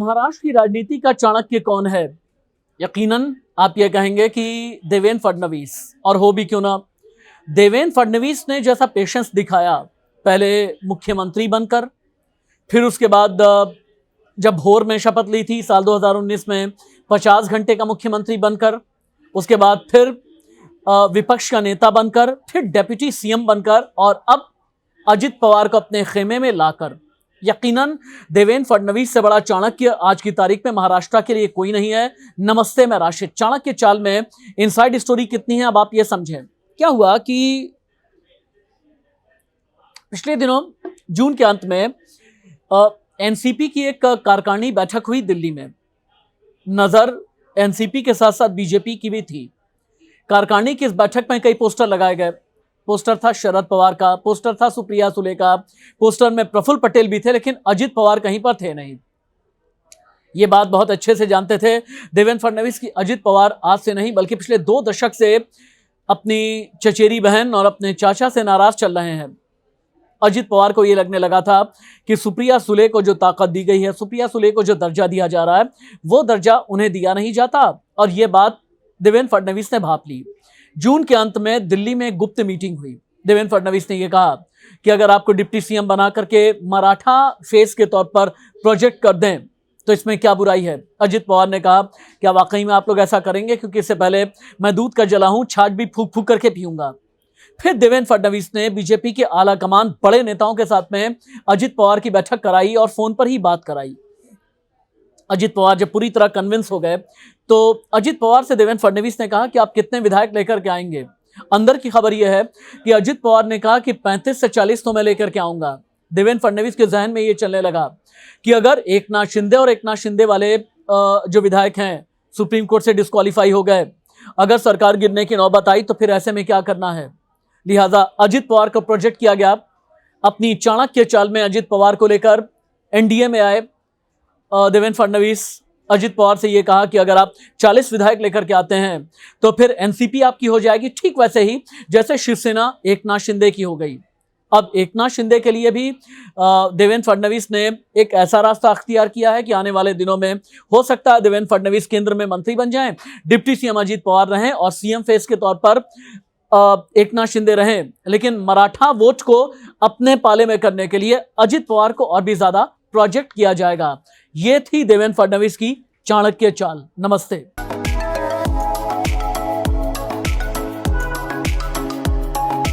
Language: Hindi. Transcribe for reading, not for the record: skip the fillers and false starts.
महाराष्ट्र की राजनीति का चाणक्य कौन है? यकीनन आप ये कहेंगे कि देवेंद्र फडणवीस, और हो भी क्यों ना। देवेंद्र फडणवीस ने जैसा पेशेंस दिखाया, पहले मुख्यमंत्री बनकर, फिर उसके बाद जब भोर में शपथ ली थी साल 2019 में 50 घंटे का मुख्यमंत्री बनकर, उसके बाद फिर विपक्ष का नेता बनकर, फिर डेप्यूटी सीएम बनकर, और अब अजित पवार को अपने खेमे में लाकर, यकीनन देवेंद्र फडणवीस से बड़ा चाणक्य आज की तारीख में महाराष्ट्र के लिए कोई नहीं है। नमस्ते, मैं राशिद। चाणक्य चाल में इनसाइड स्टोरी कितनी है अब आप ये समझें। क्या हुआ कि पिछले दिनों जून के अंत में एनसीपी की एक कार्यकारिणी बैठक हुई दिल्ली में। नजर एनसीपी के साथ साथ बीजेपी की भी थी। कार्यकारिणी की इस बैठक में कई पोस्टर लगाए गए। पोस्टर था शरद पवार का, पोस्टर था सुप्रिया सुले का, पोस्टर में प्रफुल्ल पटेल भी थे, लेकिन अजित पवार कहीं पर थे नहीं। ये बात बहुत अच्छे से जानते थे देवेंद्र फडणवीस की अजित पवार आज से नहीं बल्कि पिछले 2 दशक से अपनी चचेरी बहन और अपने चाचा से नाराज चल रहे हैं। अजित पवार को यह लगने लगा था कि सुप्रिया सुले को जो ताकत दी गई है, सुप्रिया सुले को जो दर्जा दिया जा रहा है, वो दर्जा उन्हें दिया नहीं जाता। और यह बात देवेंद्र फडणवीस ने भांप ली। जून के अंत में दिल्ली में गुप्त मीटिंग हुई। देवेंद्र फडणवीस ने यह कहा कि अगर आपको डिप्टी सीएम बना करके मराठा फेस के तौर पर प्रोजेक्ट कर दें तो इसमें क्या बुराई है। अजित पवार ने कहा क्या वाकई में आप लोग ऐसा करेंगे, क्योंकि इससे पहले मैं दूध का जला हूं, छाछ भी फूक फूक करके पीऊंगा। फिर देवेंद्र फडणवीस ने बीजेपी के आला कमान बड़े नेताओं के साथ में अजित पवार की बैठक कराई और फोन पर ही बात कराई। अजित पवार जब पूरी तरह कन्विंस हो गए तो अजित पवार से देवेंद्र फडणवीस ने कहा कि आप कितने विधायक लेकर के आएंगे। अंदर की खबर यह है कि अजित पवार ने कहा कि 35 से 40 तो मैं लेकर के आऊंगा। देवेंद्र फडणवीस के जहन में यह चलने लगा कि अगर एकनाथ शिंदे और एकनाथ शिंदे वाले जो विधायक हैं सुप्रीम कोर्ट से डिस्क्वालीफाई हो गए, अगर सरकार गिरने की नौबत आई तो फिर ऐसे में क्या करना है। लिहाजा अजित पवार को प्रोजेक्ट किया गया। अपनी चाणक्य चाल में अजित पवार को लेकर एनडीए में आए देवेंद्र फडणवीस। अजित पवार से यह कहा कि अगर आप 40 विधायक लेकर के आते हैं तो फिर एनसीपी आपकी हो जाएगी, ठीक वैसे ही जैसे शिवसेना एकनाथ शिंदे की हो गई। अब एकनाथ शिंदे के लिए भी देवेंद्र फडणवीस ने एक ऐसा रास्ता अख्तियार किया है कि आने वाले दिनों में हो सकता है देवेंद्र फडणवीस केंद्र में मंत्री बन जाएं, डिप्टी सीएम अजित पवार रहें और सीएम फेस के तौर पर एकनाथ शिंदे रहें। लेकिन मराठा वोट को अपने पाले में करने के लिए अजित पवार को और भी ज्यादा प्रोजेक्ट किया जाएगा। ये थी देवेंद्र फडणवीस की चाणक्य चाल। नमस्ते।